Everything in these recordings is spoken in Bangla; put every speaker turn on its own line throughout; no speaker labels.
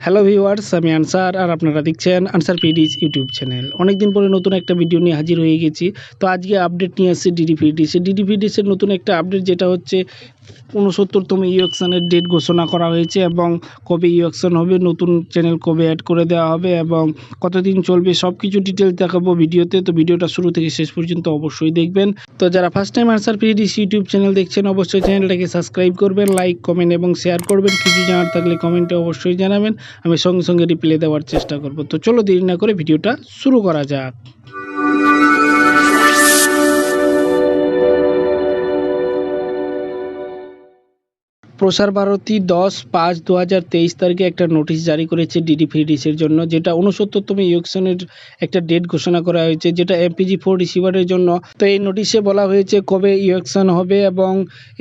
হ্যালো ভিউয়ার্স, আমি আনসার আর আপনারা দেখছেন আনসার পিডিস ইউটিউব চ্যানেল। অনেকদিন পরে নতুন একটা ভিডিও নিয়ে হাজির হয়ে গেছি। তো আজকে আপডেট নিয়ে আসছে ডিডিপিডিসের নতুন একটা আপডেট, যেটা হচ্ছে 69তম ইলেকশনের ডেট ঘোষণা করা হয়েছে এবং কবে ইলেকশন হবে, নতুন চ্যানেল কবে অ্যাড করে দেওয়া হবে এবং কতদিন চলবে সব কিছু ডিটেলস দেখাবো ভিডিওতে। তো ভিডিওটা শুরু থেকে শেষ পর্যন্ত অবশ্যই দেখবেন। তো যারা ফার্স্ট টাইম আনসার পিডিস ইউটিউব চ্যানেল দেখছেন, অবশ্যই চ্যানেলটাকে সাবস্ক্রাইব করবেন, লাইক কমেন্ট এবং শেয়ার করবেন। কিছু জানার থাকলে কমেন্টে অবশ্যই জানাবেন, আমি সঙ্গে সঙ্গে রিপ্লাই দেওয়ার চেষ্টা করব। তো চলো দেরি না করে ভিডিওটা শুরু করা যাক। প্রসার ভারতী 10/5/2023 তারিখে একটা নোটিশ জারি করেছে ডিডিপিডিসের জন্য, যেটা 69তম ইলেকশনের একটা ডেট ঘোষণা করা হয়েছে, যেটা MPG4 রিসিভারের জন্য। তো এই নোটিশে বলা হয়েছে কবে ইলেকশন হবে এবং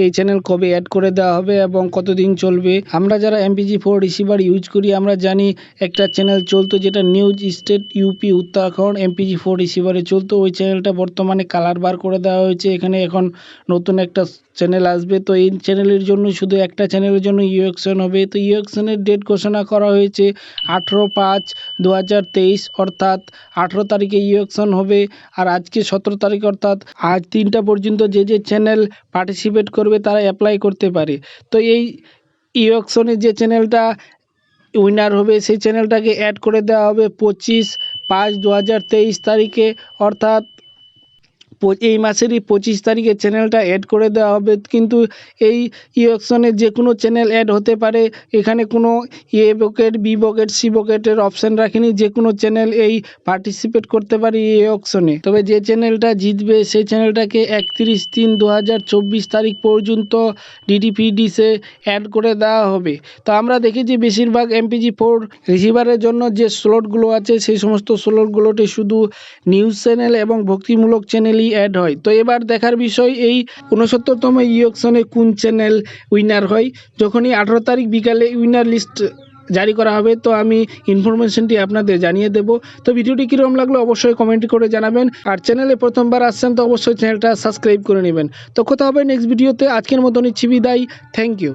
এই চ্যানেল কবে অ্যাড করে দেওয়া হবে এবং কতদিন চলবে। আমরা যারা MPG4 রিসিভার ইউজ করি, আমরা জানি একটা চ্যানেল চলতো যেটা news state UP Uttarakhand MPG4 রিসিভারে চলতো। ওই চ্যানেলটা বর্তমানে কালার বার করে দেওয়া হয়েছে। এখানে এখন নতুন একটা চ্যানেল আসবে। তো এই চ্যানেলের জন্য শুধু একটা চ্যানেলের জন্য ইলেকশন হবে। তো ইলেকশনের ডেট ঘোষণা করা হয়েছে 18/5/2023, অর্থাৎ 18 তারিখে ইলেকশন হবে। আর আজকে 17 তারিখ, অর্থাৎ আজ 3টা পর্যন্ত যে চ্যানেল পার্টিসিপেট করবে তারা অ্যাপ্লাই করতে পারে। তো এই ইলেকশনে যে চ্যানেলটা উইনার হবে সেই চ্যানেলটাকে অ্যাড করে দেওয়া হবে 25/5/2023 তারিখে, অর্থাৎ এই মাসেরই 25 তারিখে চ্যানেলটা অ্যাড করে দেওয়া হবে। কিন্তু এই ইলেকশনে যে কোনো চ্যানেল অ্যাড হতে পারে, এখানে কোনো A bucket, B bucket, C বকেটের অপশান রাখেনি। যে কোনো চ্যানেল এই পার্টিসিপেট করতে পারে এই ইলেকশনে। তবে যে চ্যানেলটা জিতবে সেই চ্যানেলটাকে 31/3/2024 তারিখ পর্যন্ত ডিডিপিডিসে অ্যাড করে দেওয়া হবে। তো আমরা দেখেছি বেশিরভাগ MPG4 রিসিভারের জন্য যে স্লটগুলো আছে, সেই সমস্ত স্লটগুলোতে শুধু নিউজ চ্যানেল এবং ভক্তিমূলক চ্যানেলই অ্যাড হয়। তো এবার দেখার বিষয় এই 69তম ইলেকশনে কোন চ্যানেল উইনার হয়। যখনই 18 তারিখ বিকালে উইনার লিস্ট জারি করা হবে, তো আমি ইনফরমেশনটি আপনাদের জানিয়ে দেব। তো ভিডিওটি কীরকম লাগলো অবশ্যই কমেন্ট করে জানাবেন। আর চ্যানেলে প্রথমবার আসছেন তো অবশ্যই চ্যানেলটা সাবস্ক্রাইব করে নেবেন। তো কথা হবে নেক্সট ভিডিওতে। আজকের মতো নিচ্ছি বিদায়। Thank you.